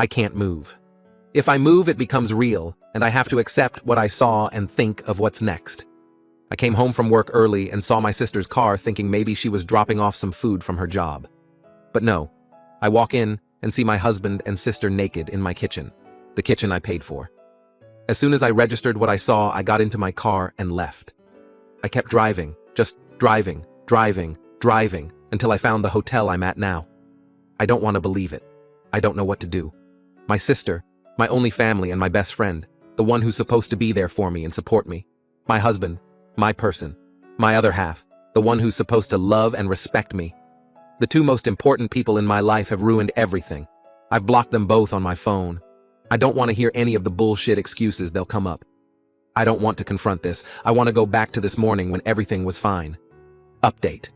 I can't move. If I move, it becomes real, and I have to accept what I saw and think of what's next. I came home from work early and saw my sister's car, thinking maybe she was dropping off some food from her job. But no, I walk in and see my husband and sister naked in my kitchen, the kitchen I paid for. As soon as I registered what I saw, I got into my car and left. I kept driving, just driving, until I found the hotel I'm at now. I don't want to believe it. I don't know what to do. My sister, my only family and my best friend, the one who's supposed to be there for me and support me. My husband, my person, my other half, the one who's supposed to love and respect me. The two most important people in my life have ruined everything. I've blocked them both on my phone. I don't want to hear any of the bullshit excuses they'll come up. I don't want to confront this. I want to go back to this morning when everything was fine. Update.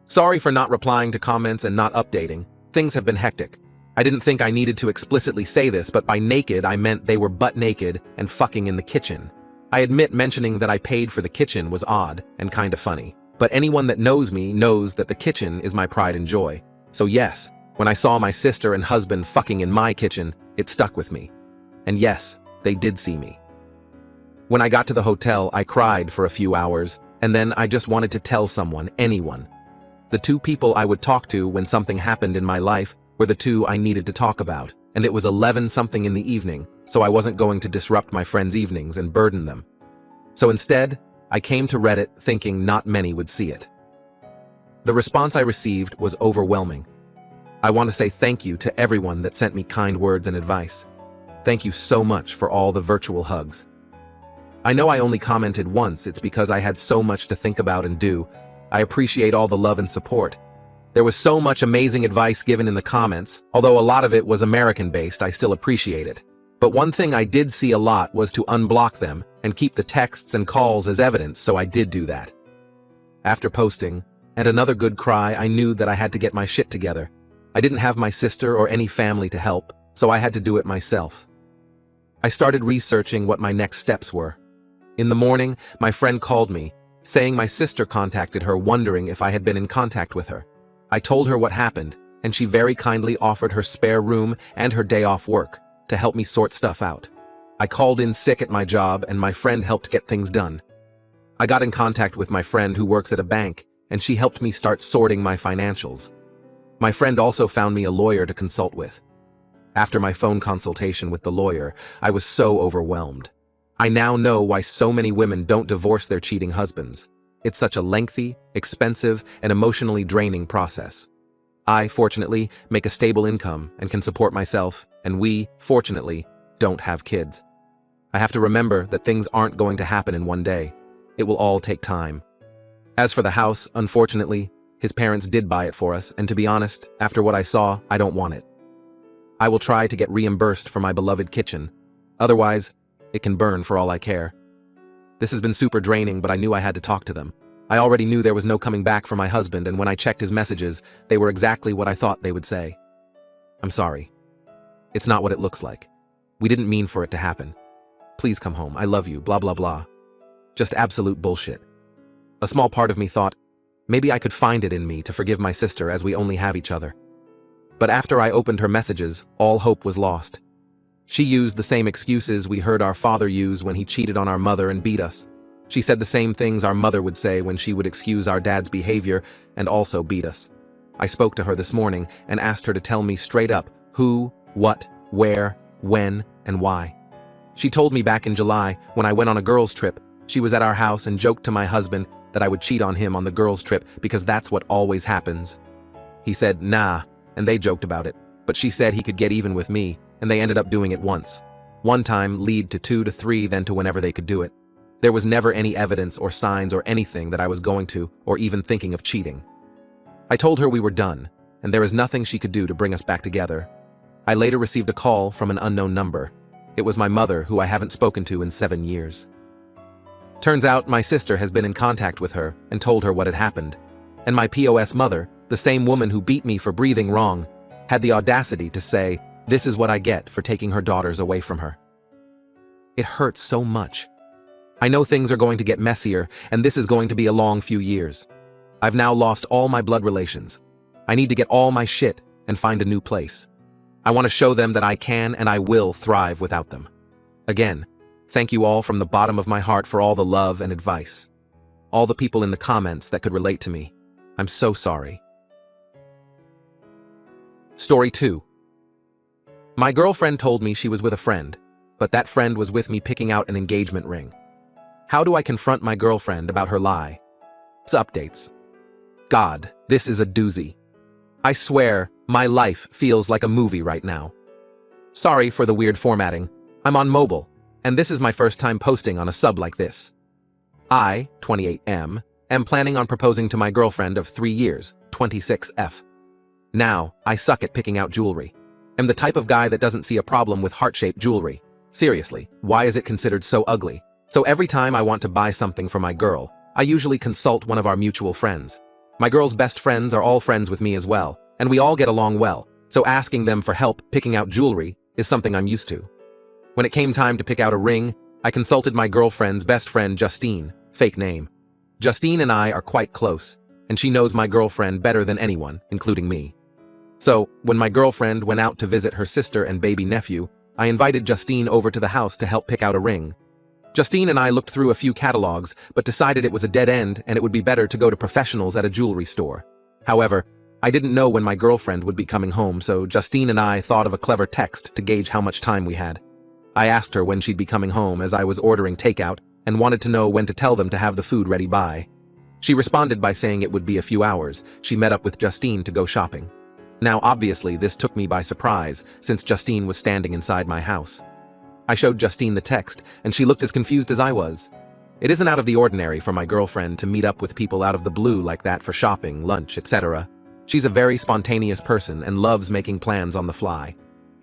Sorry for not replying to comments and not updating. Things have been hectic. I didn't think I needed to explicitly say this, but by naked I meant they were butt naked and fucking in the kitchen. I admit mentioning that I paid for the kitchen was odd and kind of funny, but anyone that knows me knows that the kitchen is my pride and joy. So yes, when I saw my sister and husband fucking in my kitchen, it stuck with me. And yes, they did see me. When I got to the hotel, I cried for a few hours, and then I just wanted to tell someone, anyone. The two people I would talk to when something happened in my life were the two I needed to talk about, and it was 11-something in the evening, so I wasn't going to disrupt my friends' evenings and burden them. So instead, I came to Reddit thinking not many would see it. The response I received was overwhelming. I want to say thank you to everyone that sent me kind words and advice. Thank you so much for all the virtual hugs. I know I only commented once, it's because I had so much to think about and do. I appreciate all the love and support. There was so much amazing advice given in the comments, although a lot of it was American-based, I still appreciate it. But one thing I did see a lot was to unblock them and keep the texts and calls as evidence, so I did do that. After posting, and another good cry, I knew that I had to get my shit together. I didn't have my sister or any family to help, so I had to do it myself. I started researching what my next steps were. In the morning, my friend called me, saying my sister contacted her wondering if I had been in contact with her. I told her what happened, and she very kindly offered her spare room and her day off work to help me sort stuff out. I called in sick at my job, and my friend helped get things done. I got in contact with my friend who works at a bank, and she helped me start sorting my financials. My friend also found me a lawyer to consult with. After my phone consultation with the lawyer, I was so overwhelmed. I now know why so many women don't divorce their cheating husbands. It's such a lengthy, expensive, and emotionally draining process. I, fortunately, make a stable income and can support myself, and we, fortunately, don't have kids. I have to remember that things aren't going to happen in one day. It will all take time. As for the house, unfortunately, his parents did buy it for us, and to be honest, after what I saw, I don't want it. I will try to get reimbursed for my beloved kitchen. Otherwise, it can burn for all I care. This has been super draining, but I knew I had to talk to them. I already knew there was no coming back for my husband, and when I checked his messages, they were exactly what I thought they would say. I'm sorry. It's not what it looks like. We didn't mean for it to happen. Please come home. I love you, blah, blah, blah. Just absolute bullshit. A small part of me thought, maybe I could find it in me to forgive my sister as we only have each other. But after I opened her messages, all hope was lost. She used the same excuses we heard our father use when he cheated on our mother and beat us. She said the same things our mother would say when she would excuse our dad's behavior and also beat us. I spoke to her this morning and asked her to tell me straight up who, what, where, when, and why. She told me back in July, when I went on a girls' trip, she was at our house and joked to my husband that I would cheat on him on the girls' trip because that's what always happens. He said, nah, and they joked about it, but she said he could get even with me, and they ended up doing it once. One time lead to 2 to 3, then to whenever they could do it. There was never any evidence or signs or anything that I was going to or even thinking of cheating. I told her we were done, and there is nothing she could do to bring us back together. I later received a call from an unknown number. It was my mother, who I haven't spoken to in 7 years. Turns out my sister has been in contact with her and told her what had happened. And my POS mother, the same woman who beat me for breathing wrong, had the audacity to say, this is what I get for taking her daughters away from her. It hurts so much. I know things are going to get messier, and this is going to be a long few years. I've now lost all my blood relations. I need to get all my shit and find a new place. I want to show them that I can and I will thrive without them. Again, thank you all from the bottom of my heart for all the love and advice. All the people in the comments that could relate to me. I'm so sorry. Story 2. My girlfriend told me she was with a friend, but that friend was with me picking out an engagement ring. How do I confront my girlfriend about her lie? Updates. God, this is a doozy. I swear, my life feels like a movie right now. Sorry for the weird formatting. I'm on mobile, and this is my first time posting on a sub like this. I, 28M, am planning on proposing to my girlfriend of 3 years, 26F. Now, I suck at picking out jewelry. I'm the type of guy that doesn't see a problem with heart-shaped jewelry. Seriously, why is it considered so ugly? So every time I want to buy something for my girl, I usually consult one of our mutual friends. My girl's best friends are all friends with me as well, and we all get along well, so asking them for help picking out jewelry is something I'm used to. When it came time to pick out a ring, I consulted my girlfriend's best friend Justine, fake name. Justine and I are quite close, and she knows my girlfriend better than anyone, including me. So, when my girlfriend went out to visit her sister and baby nephew, I invited Justine over to the house to help pick out a ring. Justine and I looked through a few catalogs, but decided it was a dead end and it would be better to go to professionals at a jewelry store. However, I didn't know when my girlfriend would be coming home, so Justine and I thought of a clever text to gauge how much time we had. I asked her when she'd be coming home as I was ordering takeout and wanted to know when to tell them to have the food ready by. She responded by saying it would be a few hours. She met up with Justine to go shopping. Now, obviously, this took me by surprise, since Justine was standing inside my house. I showed Justine the text, and she looked as confused as I was. It isn't out of the ordinary for my girlfriend to meet up with people out of the blue like that for shopping, lunch, etc. She's a very spontaneous person and loves making plans on the fly.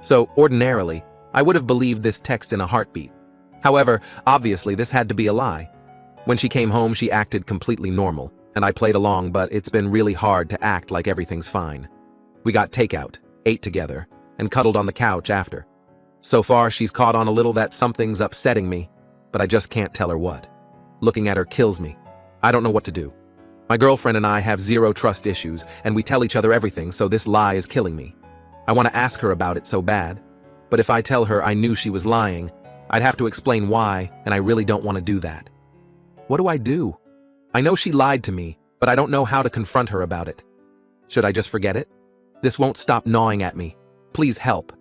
So, ordinarily, I would have believed this text in a heartbeat. However, obviously, this had to be a lie. When she came home, she acted completely normal, and I played along, but it's been really hard to act like everything's fine. We got takeout, ate together, and cuddled on the couch after. So far, she's caught on a little that something's upsetting me, but I just can't tell her what. Looking at her kills me. I don't know what to do. My girlfriend and I have zero trust issues, and we tell each other everything, so this lie is killing me. I want to ask her about it so bad, but if I tell her I knew she was lying, I'd have to explain why, and I really don't want to do that. What do I do? I know she lied to me, but I don't know how to confront her about it. Should I just forget it? This won't stop gnawing at me. Please help.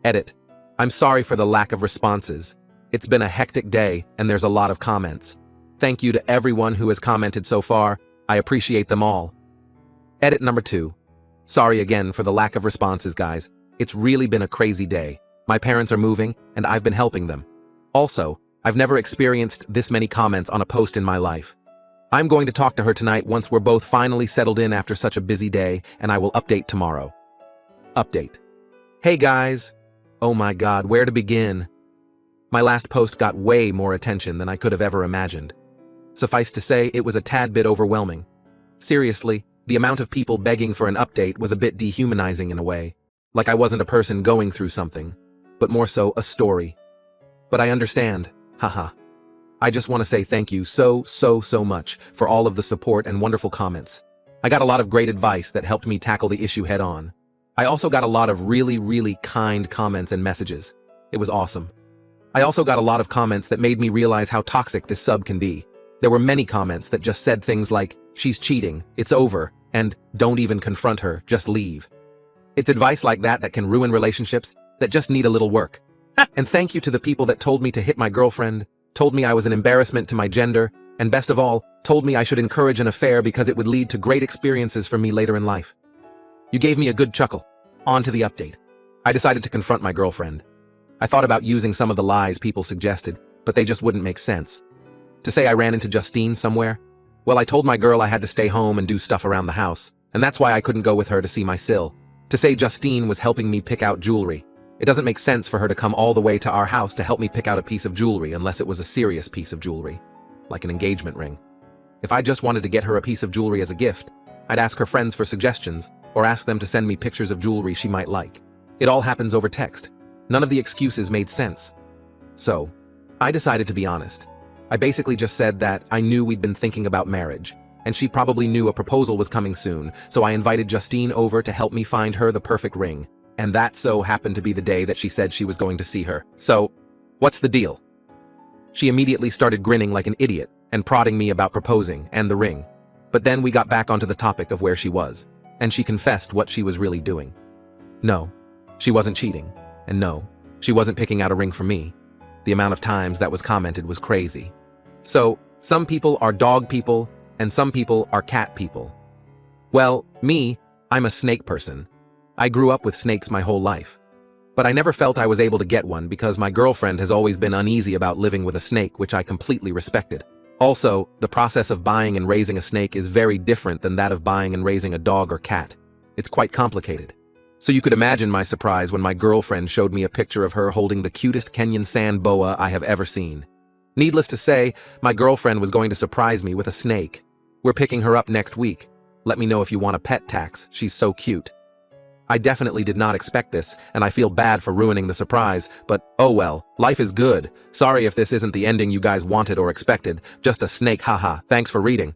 Edit. I'm sorry for the lack of responses. It's been a hectic day, and there's a lot of comments. Thank you to everyone who has commented so far. I appreciate them all. Edit number 2. Sorry again for the lack of responses, guys. It's really been a crazy day. My parents are moving, and I've been helping them. Also, I've never experienced this many comments on a post in my life. I'm going to talk to her tonight once we're both finally settled in after such a busy day, and I will update tomorrow. Update. Hey guys! Oh my god, where to begin? My last post got way more attention than I could have ever imagined. Suffice to say, it was a tad bit overwhelming. Seriously, the amount of people begging for an update was a bit dehumanizing in a way. Like I wasn't a person going through something, but more so a story. But I understand, haha. I just want to say thank you so much for all of the support and wonderful comments. I got a lot of great advice that helped me tackle the issue head on. I also got a lot of really kind comments and messages. It was awesome. I also got a lot of comments that made me realize how toxic this sub can be. There were many comments that just said things like, "She's cheating, it's over," and "Don't even confront her, just leave." It's advice like that that can ruin relationships that just need a little work. And thank you to the people that told me to hit my girlfriend, told me I was an embarrassment to my gender, and best of all, told me I should encourage an affair because it would lead to great experiences for me later in life. You gave me a good chuckle. On to the update. I decided to confront my girlfriend. I thought about using some of the lies people suggested, but they just wouldn't make sense. To say I ran into Justine somewhere? Well, I told my girl I had to stay home and do stuff around the house, and that's why I couldn't go with her to see my Sil. To say Justine was helping me pick out jewelry. It doesn't make sense for her to come all the way to our house to help me pick out a piece of jewelry unless it was a serious piece of jewelry, like an engagement ring. If I just wanted to get her a piece of jewelry as a gift, I'd ask her friends for suggestions or ask them to send me pictures of jewelry she might like. It all happens over text. None of the excuses made sense. So, I decided to be honest. I basically just said that I knew we'd been thinking about marriage, and she probably knew a proposal was coming soon, so I invited Justine over to help me find her the perfect ring. And that so happened to be the day that she said she was going to see her. So, what's the deal? She immediately started grinning like an idiot and prodding me about proposing and the ring. But then we got back onto the topic of where she was, and she confessed what she was really doing. No, she wasn't cheating, and no, she wasn't picking out a ring for me. The amount of times that was commented was crazy. So, some people are dog people, and some people are cat people. Well, me, I'm a snake person. I grew up with snakes my whole life. But I never felt I was able to get one because my girlfriend has always been uneasy about living with a snake, which I completely respected. Also, the process of buying and raising a snake is very different than that of buying and raising a dog or cat. It's quite complicated. So you could imagine my surprise when my girlfriend showed me a picture of her holding the cutest Kenyan sand boa I have ever seen. Needless to say, my girlfriend was going to surprise me with a snake. We're picking her up next week. Let me know if you want a pet tax, she's so cute. I definitely did not expect this, and I feel bad for ruining the surprise, but oh well, life is good. Sorry if this isn't the ending you guys wanted or expected, just a snake haha. Thanks for reading.